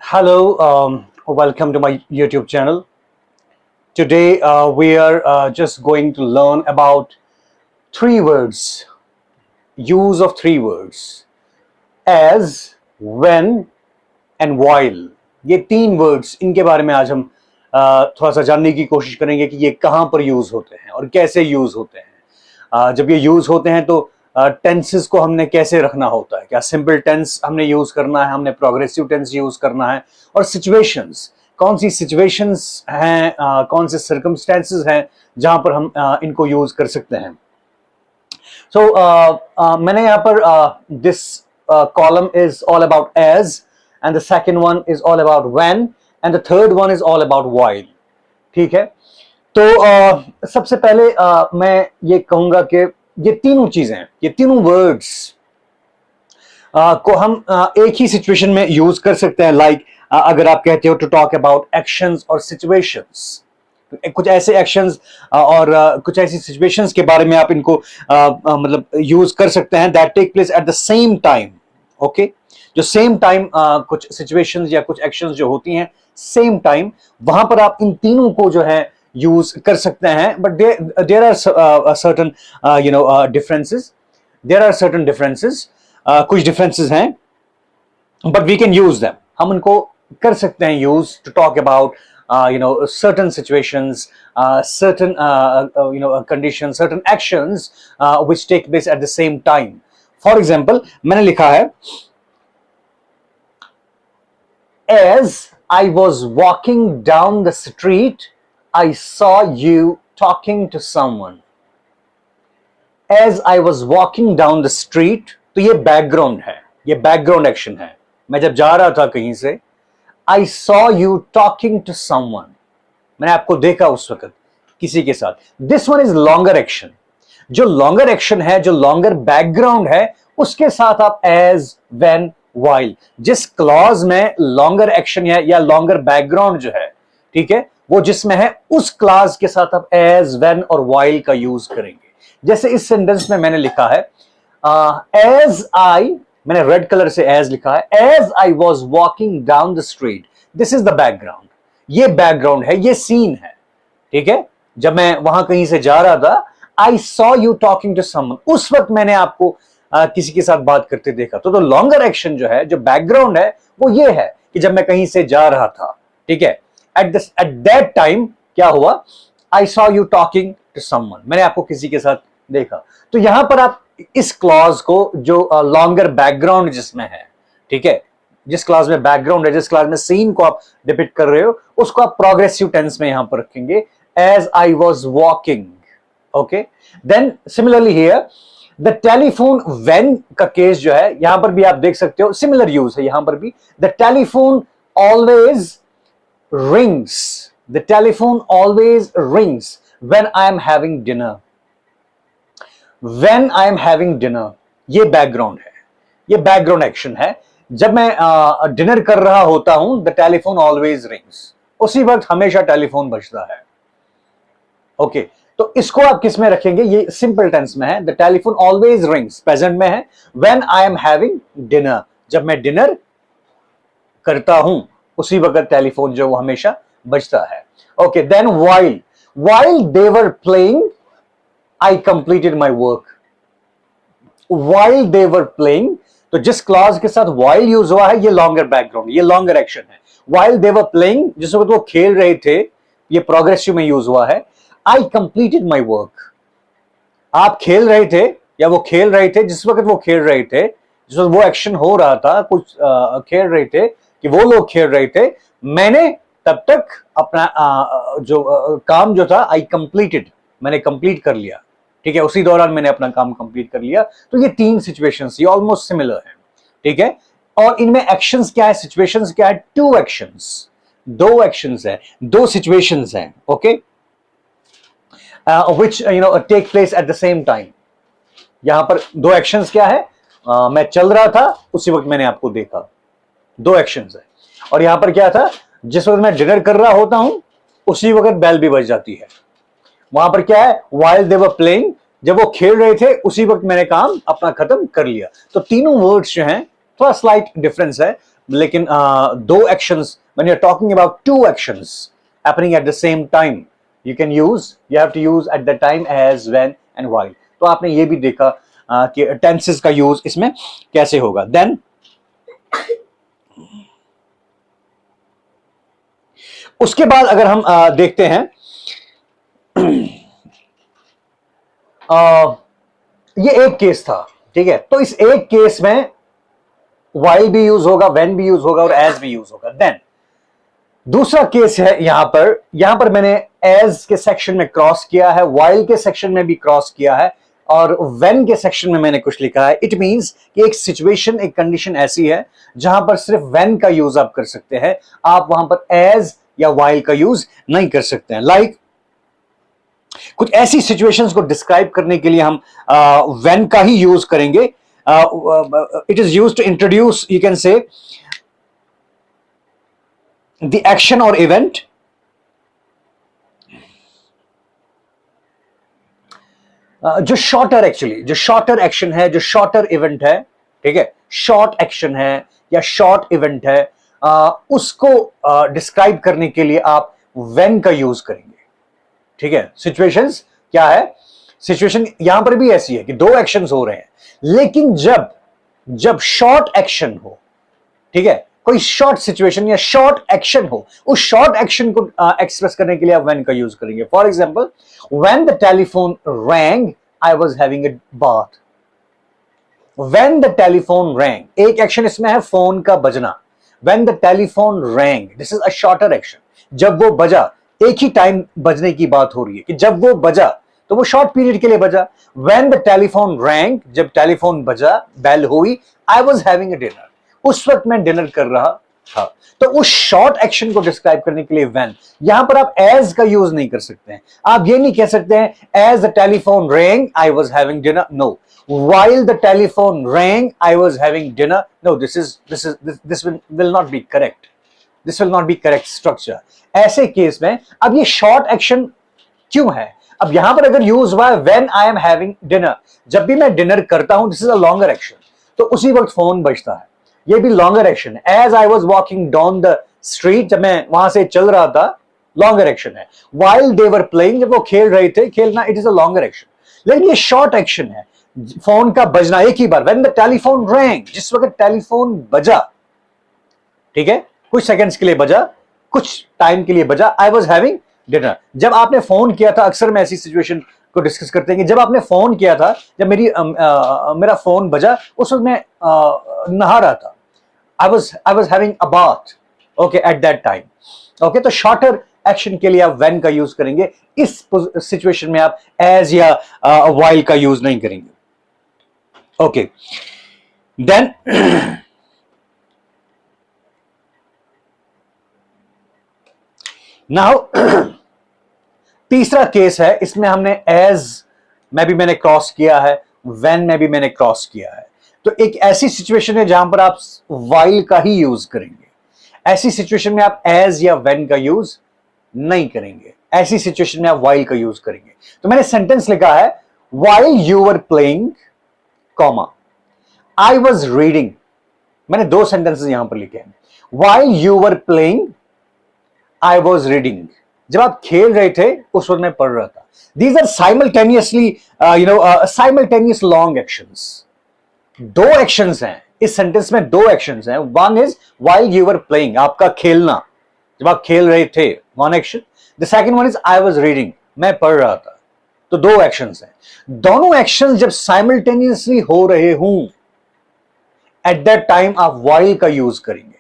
Hello, welcome to my YouTube channel. Today we are just going to learn about three words, use of three words, as, when and while. ये तीन words, इनके बारे में आज हम थोड़ा सा जानने की कोशिश करेंगे कि ये कहाँ पर यूज होते हैं और कैसे यूज होते हैं। जब ये यूज होते हैं तो टेंसेस को हमने कैसे रखना होता है, क्या सिंपल टेंस हमने यूज करना है, हमने प्रोग्रेसिव टेंस यूज करना है, और सिचुएशंस, कौन सी सिचुएशंस हैं, कौन से सर्कमस्टेंसेस हैं जहां पर हम इनको यूज कर सकते हैं। सो मैंने यहाँ पर this column is all about as, and the second one is all about when, and the third one is all about while. ठीक है, तो सबसे पहले मैं ये कहूंगा कि ये तीनों चीजें, ये तीनों वर्ड्स को हम एक ही सिचुएशन में यूज कर सकते हैं। लाइक अगर आप कहते हो टू टॉक अबाउट एक्शंस और सिचुएशंस, कुछ ऐसे एक्शंस और कुछ ऐसी सिचुएशंस के बारे में आप इनको मतलब यूज कर सकते हैं that take place at the same time. Okay, जो सेम टाइम कुछ सिचुएशंस या कुछ एक्शंस जो होती हैं सेम टाइम, वहां पर आप इन तीनों को जो है यूज कर सकते हैं। But there are certain differences, there are certain differences, कुछ डिफरेंसेस हैं, but we can use them. हम उनको कर सकते हैं use to talk about certain situations, certain conditions, certain actions which take place at the same time. For example, मैंने लिखा है as I was walking down the street, I saw you talking to someone. As I was walking down the street, तो ये background है, ये background action है। मैं जब जा रहा था कहीं से, I saw you talking to someone. मैंने आपको देखा उस वक्त किसी के साथ। This one is longer action. जो longer action है, जो longer background है, उसके साथ आप as, when, while, जिस क्लॉज में longer action है या longer background जो है, ठीक है, वो जिसमें है उस क्लॉज के साथ आप as, when और while का यूज करेंगे। जैसे इस सेंटेंस में मैंने लिखा है as I, मैंने रेड कलर से as लिखा है, as I was walking down the street, this is the background. ये बैकग्राउंड है, ये सीन है, ठीक है। जब मैं वहां कहीं से जा रहा था, I saw you talking to someone, उस वक्त मैंने आपको किसी के साथ बात करते देखा। तो लॉन्गर एक्शन जो है, जो बैकग्राउंड है, वो ये है कि जब मैं कहीं से जा रहा था, ठीक है, एट दैट टाइम क्या हुआ, I saw you talking to someone, मैंने आपको किसी के साथ देखा। तो यहां पर आप इस क्लॉज को, जो लॉन्गर बैकग्राउंड जिसमें है, ठीक है, जिस क्लास में बैकग्राउंड है, जिस क्लास में सीन को आप डिपिक्ट कर रहे हो, उसको आप प्रोग्रेसिव टेंस में यहां पर रखेंगे, as I was walking. Okay, then similarly here the telephone when का केस जो है, यहां पर भी आप देख सकते हो सिमिलर यूज है। यहां पर भी the telephone always rings, the telephone always rings when I am having dinner. When I am having dinner, ये बैकग्राउंड है, ये बैकग्राउंड एक्शन है। जब मैं डिनर कर रहा होता हूं, द टेलीफोन ऑलवेज रिंग्स, उसी वक्त हमेशा टेलीफोन बजता है। ओके, तो इसको आप किस में रखेंगे, ये सिंपल टेंस में है, the telephone always rings, present में है, when I am having dinner, जब मैं डिनर करता हूं उसी वक्त टेलीफोन जो वो हमेशा बजता है। Okay, then while they were playing I completed my work. While they were playing, तो जिस क्लॉज के साथ while यूज हुआ है, ये लॉन्गर बैकग्राउंड, ये लॉन्गर एक्शन है। While they were playing, जिस वक्त वो खेल रहे थे, ये प्रोग्रेसिव में यूज हुआ है। I completed my work. आप खेल रहे थे या वो खेल रहे थे, जिस वक्त वो खेल रहे थे, जिस वक्त वो एक्शन हो रहा था, कुछ खेल रहे थे, कि वो लोग खेल रहे थे, मैंने तब तक अपना जो काम जो था, I completed, मैंने कंप्लीट कर लिया, ठीक है, उसी दौरान मैंने अपना काम कंप्लीट कर लिया। तो ये तीन सिचुएशंस, ये ऑलमोस्ट सिमिलर है, ठीक है। और इनमें एक्शंस क्या है, सिचुएशंस क्या है, टू एक्शंस, दो एक्शंस है, दो सिचुएशंस हैं, okay, which take place at the same time. यहां पर दो एक्शंस क्या है, मैं चल रहा था उसी वक्त मैंने आपको देखा, दो एक्शंस है। और यहां पर क्या था, जिस वक्त मैं डिनर कर रहा होता हूं उसी वक्त बेल भी बज जाती है। वहां पर क्या है, while they were playing, जब वो खेल रहे थे उसी वक्त मैंने काम अपना खत्म कर लिया। तो तीनों वर्ड्स जो हैं, थोड़ा स्लाइट डिफरेंस है, लेकिन दो actions, when you are talking about two actions happening at the same time, you have to use at the time as, when and while. तो आपने ये भी देखा कि टेंसेस का यूज इसमें कैसे होगा। देन उसके बाद अगर हम देखते हैं ये एक केस था, ठीक है, तो इस एक केस में while भी यूज होगा, when भी यूज होगा और as भी यूज होगा। देन दूसरा केस है यहां पर मैंने as के सेक्शन में क्रॉस किया है, while के सेक्शन में भी क्रॉस किया है और when के सेक्शन में मैंने कुछ लिखा है। इट मींस कि एक सिचुएशन, एक कंडीशन ऐसी है जहां पर सिर्फ when का यूज आप कर सकते हैं, आप वहां पर as या while का यूज नहीं कर सकते हैं। लाइक कुछ ऐसी सिचुएशंस को डिस्क्राइब करने के लिए हम when का ही यूज करेंगे। It is used to introduce, you can say, the action और इवेंट, जो शॉर्टर एक्शन है, जो शॉर्टर इवेंट है, ठीक है, शॉर्ट एक्शन है या शॉर्ट इवेंट है, उसको डिस्क्राइब करने के लिए आप when का यूज करेंगे। ठीक है, सिचुएशंस क्या है, सिचुएशन यहां पर भी ऐसी है कि दो एक्शंस हो रहे हैं, लेकिन जब शॉर्ट एक्शन हो, ठीक है, कोई शॉर्ट सिचुएशन या शॉर्ट एक्शन हो, उस शॉर्ट एक्शन को एक्सप्रेस करने के लिए आप when का यूज करेंगे। For example, when the telephone rang, I was having a bath. When the telephone rang, एक एक्शन इसमें है फोन का बजना। When the telephone rang, this is a shorter action. जब वो बजा, एक ही टाइम बजने की बात हो रही है कि जब वो बजा तो वो शॉर्ट पीरियड के लिए बजा। When the telephone rang, जब टेलीफोन बजा, बेल हुई, I was having a dinner, उस वक्त मैं डिनर कर रहा था। तो उस शॉर्ट एक्शन को डिस्क्राइब करने के लिए when, यहां पर आप as का यूज नहीं कर सकते हैं। आप ये नहीं कह सकते हैं as the telephone rang, I was having dinner. No. While the telephone rang, I was having dinner. No, this will not be correct. This will not be correct structure. ऐसे केस में अब ये शॉर्ट एक्शन क्यों है? अब यहां पर अगर यूज हुआ है when I am having dinner, जब भी मैं डिनर करता हूं, this is a longer action, तो उसी वक्त फोन बजता है, ये भी लॉन्गर एक्शन है। As I was walking down the street, जब मैं वहां से चल रहा था, लॉन्गर एक्शन है। While they were playing, जब वो खेल रहे थे, खेलना, it is a longer action. लेकिन ये शॉर्ट एक्शन है, फोन का बजना एक ही बार, when the telephone rang, जिस वक्त टेलीफोन बजा, ठीक है, कुछ सेकंड्स के लिए बजा, कुछ टाइम के लिए बजा, I was having dinner। जब आपने फोन किया था, अक्सर मैं ऐसी सिचुएशन को डिस्कस करते हैं कि जब आपने फोन किया था, जब मेरा फोन बजा, उस वक्त मैं नहा रहा था, I was having a bath, okay, at that time, okay। तो शॉर्टर एक्शन के लिए आप when का यूज करेंगे, इस सिचुएशन में आप as या while का यूज नहीं करेंगे, okay। देन नाउ तीसरा केस है, इसमें हमने as में भी मैंने क्रॉस किया है, when में भी मैंने क्रॉस किया है। तो एक ऐसी सिचुएशन है जहां पर आप while का ही यूज करेंगे। ऐसी सिचुएशन में आप as या when का यूज नहीं करेंगे। ऐसी सिचुएशन में आप while का यूज करेंगे। तो मैंने सेंटेंस लिखा है, while you were playing, comma, I was reading। मैंने दो सेंटेंसेस यहां पर लिखे हैं। While you were playing, I was reading। जब आप खेल रहे थे, उस वक्त मैं पढ़ रहा था। These are simultaneously, simultaneous long actions। दो एक्शंस हैं इस सेंटेंस में, दो एक्शंस हैं। One is while you were playing, आपका खेलना, जब आप खेल रहे थे, one action. The second one is I was reading, मैं पढ़ रहा था। तो दो एक्शंस हैं। दोनों एक्शंस जब साइमल्टेनियसली हो रहे हों, एट दैट टाइम आप while का यूज करेंगे।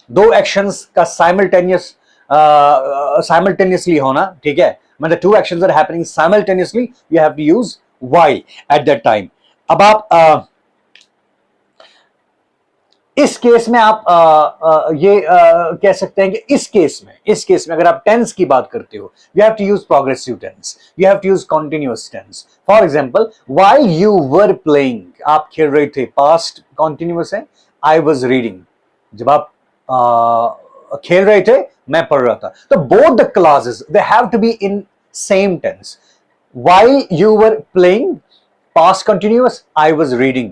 दो एक्शंस का साइमल्टेनियसली होना, ठीक है, मतलब two actions are happening simultaneously, you have to use while at that time. अब आप इस केस में आप ये कह सकते हैं कि इस केस में अगर आप टेंस की बात करते हो, you have to use progressive tense, you have to use continuous tense. For example, while you were playing, आप खेल रहे थे, पास्ट कॉन्टिन्यूअस है। I was reading, जब आप खेल रहे थे, मैं पढ़ रहा था। तो both the clauses they have to be in same tense. While you were playing, past continuous, I was reading,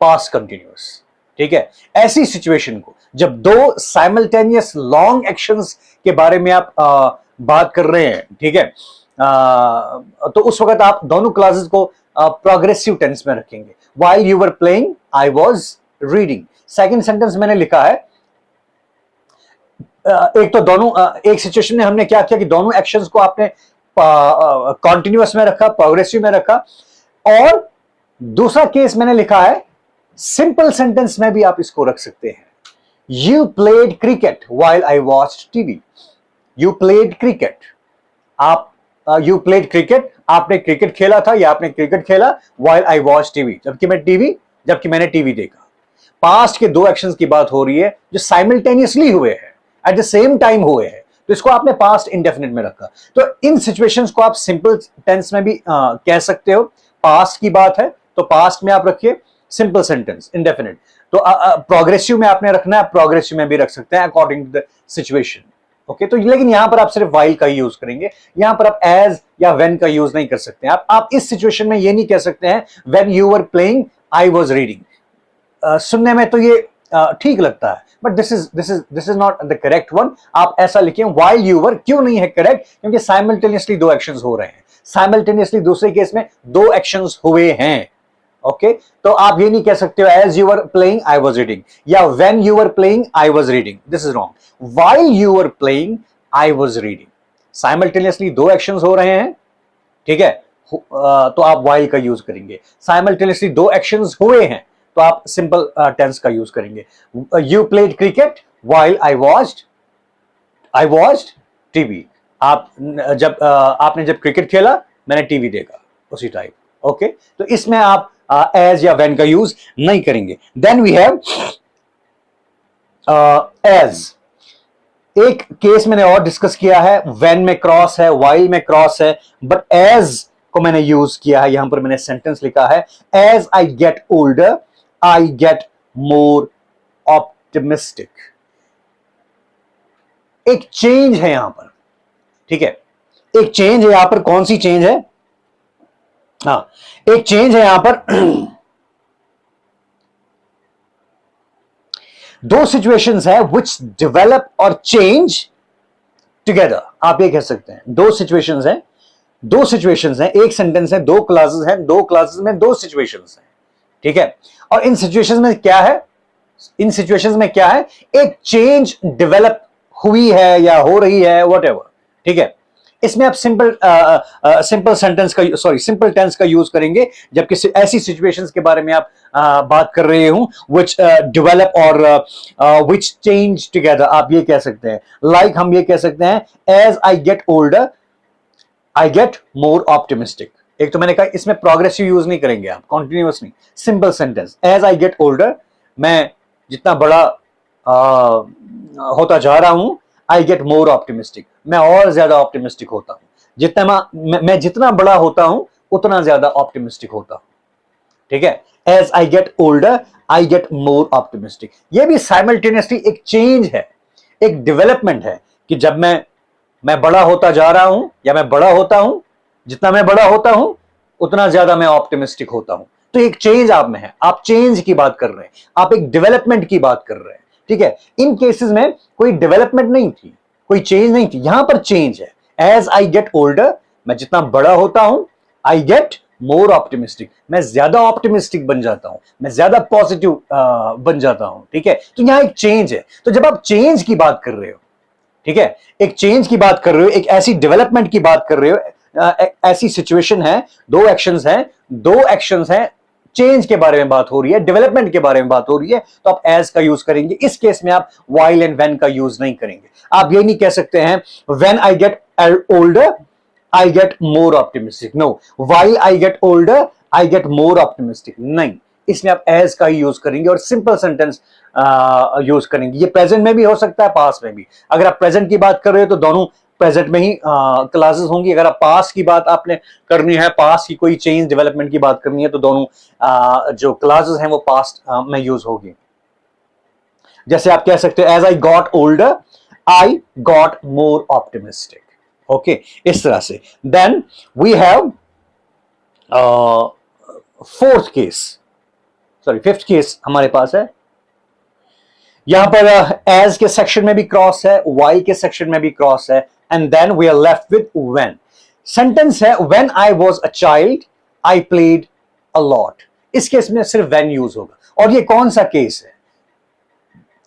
past continuous. ठीक है, ऐसी सिचुएशन को जब दो साइमल्टेनियस लॉन्ग एक्शंस के बारे में आप बात कर रहे हैं, ठीक है, तो उस वक्त आप दोनों क्लासेस को प्रोग्रेसिव टेंस में रखेंगे। While you were playing I was reading. Second sentence मैंने लिखा है, एक तो दोनों एक सिचुएशन में हमने क्या किया कि दोनों एक्शंस को आपने कॉन्टिन्यूअस में रखा, प्रोग्रेसिव में रखा, और दूसरा केस मैंने लिखा है सिंपल सेंटेंस में भी आप इसको रख सकते हैं। You played cricket while I watched TV. You played cricket, आप यू प्लेड क्रिकेट, आपने क्रिकेट खेला था या आपने क्रिकेट खेला व्हाइल आई वॉच टीवी, जबकि मैंने टीवी देखा। पास्ट के दो एक्शंस की बात हो रही है जो साइमल्टेनियसली हुए हैं, एट द सेम टाइम हुए हैं, तो इसको आपने पास्ट इंडेफिनिट में रखा। तो इन सिचुएशंस को आप सिंपल टेंस में भी कह सकते हो। पास्ट की बात है तो पास्ट में आप रखिए सिंपल सेंटेंस इंडेफिनिट। तो प्रोग्रेसिव में आपने रखना है, प्रोग्रेसिव में भी रख सकते हैं according to the situation. Okay, तो लेकिन यहां पर आप सिर्फ वाइल का ही यूज करेंगे, यहां पर आप एज या व्हेन का यूज नहीं कर सकते। आप इस सिचुएशन में ये नहीं कह सकते हैं when you were playing I was reading. सुनने में तो ये ठीक लगता है, but this is not the correct one. आप ऐसा लिखें व्हाइल यू वर। क्यों नहीं है करेक्ट? क्योंकि साइमल्टेनियसली दो एक्शंस हो रहे हैं, साइमल्टेनियसली दूसरे केस में दो एक्शंस हुए हैं। ओके, तो आप ये नहीं कह सकते हो as you were playing I was reading या when you were playing I was reading. This is wrong. While you were playing I was reading. Simultaneously दो एक्शंस हो रहे हैं, ठीक है, तो आप व्हाइल का यूज करेंगे। साइमल्टेनियसली दो एक्शंस हुए हैं तो आप सिंपल टेंस का यूज करेंगे। You played cricket while I watched TV. आपने जब क्रिकेट खेला मैंने टीवी देखा, उसी टाइप। ओके, तो इसमें आप एज या व्हेन का यूज नहीं करेंगे। Then we have as. एक केस मैंने और डिस्कस किया है, व्हेन में क्रॉस है, व्हाइल में क्रॉस है, बट एज को मैंने यूज किया है। यहां पर मैंने सेंटेंस लिखा है as I get older I get more optimistic. एक चेंज है यहां पर, ठीक है, एक चेंज है यहां पर। कौन सी चेंज है? हाँ, एक चेंज है यहां पर। दो सिचुएशंस है विच डेवलप और चेंज टुगेदर। आप ये कह सकते हैं दो सिचुएशंस हैं, एक सेंटेंस है, दो क्लासेस हैं, दो क्लासेस में दो सिचुएशंस हैं, ठीक है। और इन सिचुएशंस में क्या है? एक चेंज डेवलप हुई है या हो रही है, व्हाटएवर, ठीक है। इसमें आप सिंपल टेंस का यूज करेंगे जबकि ऐसी सिचुएशंस के बारे में आप बात कर रहे हो which develop और which change together। आप ये कह सकते हैं, लाइक हम ये कह सकते हैं as I get older I get more optimistic। एक तो मैंने कहा इसमें प्रोग्रेसिव यूज नहीं करेंगे आप, कॉन्टिन्यूअस नहीं, simple sentence as I get older। मैं जितना बड़ा होता जा रहा हूं I get more optimistic, मैं और ज्यादा ऑप्टिमिस्टिक होता हूं। मैं जितना बड़ा होता हूं उतना ज्यादा ऑप्टिमिस्टिक होता हूं, ठीक है। As I get older I get more optimistic। ये भी साइमल्टेनियसली एक चेंज है, एक डेवलपमेंट है कि जब मैं बड़ा होता जा रहा हूं या मैं बड़ा होता हूं, जितना मैं बड़ा होता हूं उतना ज्यादा मैं ऑप्टिमिस्टिक होता हूं। तो एक चेंज आप में है, आप चेंज की बात कर रहे हैं, आप एक डेवलपमेंट की बात कर रहे हैं, ठीक है। इन केसेस में कोई डेवलपमेंट नहीं थी, कोई चेंज नहीं थी, यहां पर चेंज है। एज आई गेट ओल्डर, मैं जितना बड़ा होता हूं, आई गेट मोर ऑप्टिमिस्टिक, मैं ज्यादा ऑप्टिमिस्टिक बन जाता हूं, मैं ज्यादा पॉजिटिव बन जाता हूं, ठीक है। तो यहां एक चेंज है। तो जब आप चेंज की बात कर रहे हो, ठीक है, एक चेंज की बात कर रहे हो, एक ऐसी डेवलपमेंट की बात कर रहे हो, ऐसी सिचुएशन है, दो एक्शंस हैं, चेंज के बारे में बात हो रही है, डेवलपमेंट के बारे में बात हो रही है, तो आप एज का यूज करेंगे। इस केस में आप व्हाइल एंड व्हेन का यूज नहीं करेंगे। आप ये नहीं कह सकते हैं when I get older I get more optimistic. No, while I get older I get more optimistic, नहीं, इसमें आप एज का ही यूज करेंगे और सिंपल सेंटेंस यूज करेंगे। ये प्रेजेंट में भी हो सकता है, पास्ट में भी। अगर आप प्रेजेंट की बात कर रहे हो तो दोनों प्रेजेंट में ही क्लासेस होंगी। अगर आप पास्ट की बात आपने करनी है, पास्ट की कोई चेंज डेवलपमेंट की बात करनी है, तो दोनों जो क्लासेस हैं वो पास्ट में यूज होगी। जैसे आप कह सकते हो as I got older I got more optimistic. Okay, इस तरह से। Then we have fourth case. Sorry fifth case हमारे पास है। यहां पर एज के सेक्शन में भी क्रॉस है, वाई के सेक्शन में भी क्रॉस है, and then we are left with when. Sentence है when I was a child I played a lot. इस केस में सिर्फ व्हेन यूज होगा। और ये कौन सा केस है?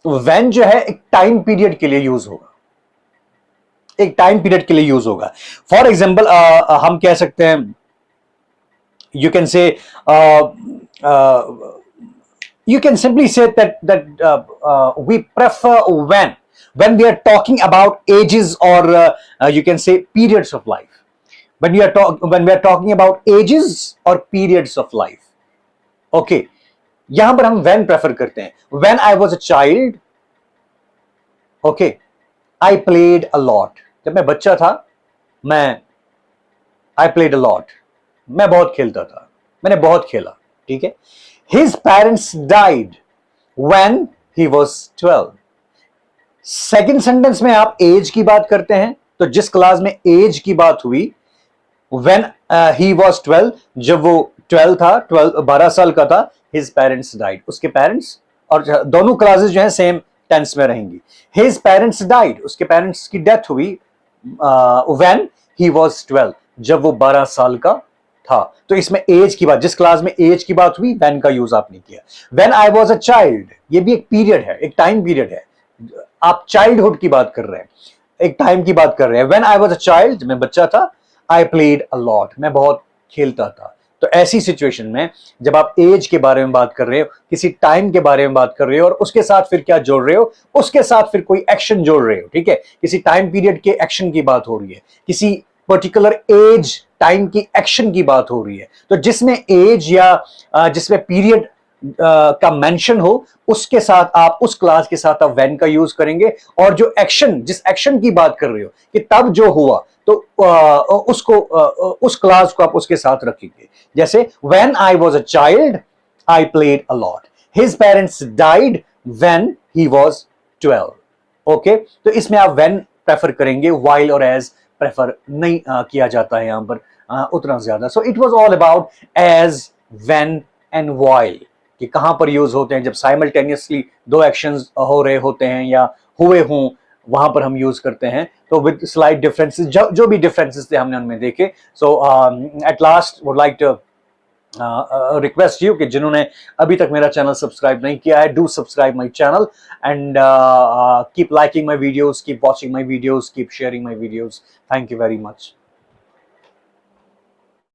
व्हेन जो है एक टाइम पीरियड के लिए यूज होगा, एक टाइम पीरियड के लिए यूज होगा। फॉर एग्जाम्पल हम कह सकते हैं, you can say you can simply say that we prefer when we are talking about ages or you can say periods of life. When we are talking about ages or periods of life, okay, यहां पर हम when prefer करते हैं। When I was a child, okay, I played a lot. जब मैं बच्चा था I played a lot. मैं बहुत खेलता था, मैंने बहुत खेला, ठीक है। His parents died when he was 12. Second sentence में आप एज की बात करते हैं, तो जिस क्लास में एज की बात हुई when he was 12, जब वो 12 साल का था, his parents died, उसके पेरेंट्स, और दोनों क्लासेस जो है सेम टेंस में रहेंगी। His parents died, उसके पेरेंट्स की डेथ हुई when he was 12, जब वो 12 साल का था। तो इसमें एज की बात, जिस क्लास में एज की बात हुई, when का यूज आपने किया। When I was a child, ये भी एक पीरियड है, एक टाइम पीरियड है। आप चाइल्डहुड की बात कर रहे हैं, एक टाइम की बात कर रहे हैं। When I was a child, मैं बच्चा था, I played a lot, मैं बहुत खेलता था। तो ऐसी सिचुएशन में जब आप एज के बारे में बात कर रहे हो, किसी टाइम के बारे में बात कर रहे हो, और उसके साथ फिर क्या जोड़ रहे हो, उसके साथ फिर कोई एक्शन जोड़ रहे हो, ठीक है। किसी टाइम पीरियड के एक्शन की बात हो रही है, किसी पर्टिकुलर एज टाइम की एक्शन की बात हो रही है, तो जिसमें एज या जिसमें पीरियड का मेंशन हो, उसके साथ आप, उस क्लास के साथ आप व्हेन का यूज करेंगे। और जो एक्शन, जिस एक्शन की बात कर रहे हो कि तब जो हुआ, तो उसको उस क्लास को आप उसके साथ रखेंगे। जैसे when I was a child, I played a lot. His parents died when he was 12. Okay, तो इसमें आप when प्रेफर करेंगे, while और as प्रेफर नहीं किया जाता है यहां पर उतना ज्यादा। So it was all about as, when and while, कि कहां पर यूज होते हैं। जब साइमल्टेनियसली दो एक्शंस हो रहे होते हैं या हुए हों, वहां पर हम यूज करते हैं। तो विद स्लाइट डिफरेंसेस, जो भी डिफरेंसेस थे हमने उनमें देखे। So at last would like to request you कि जिन्होंने अभी तक मेरा चैनल सब्सक्राइब नहीं किया है, do subscribe my channel and keep liking my videos, keep watching my videos, keep sharing my videos. Thank you very much.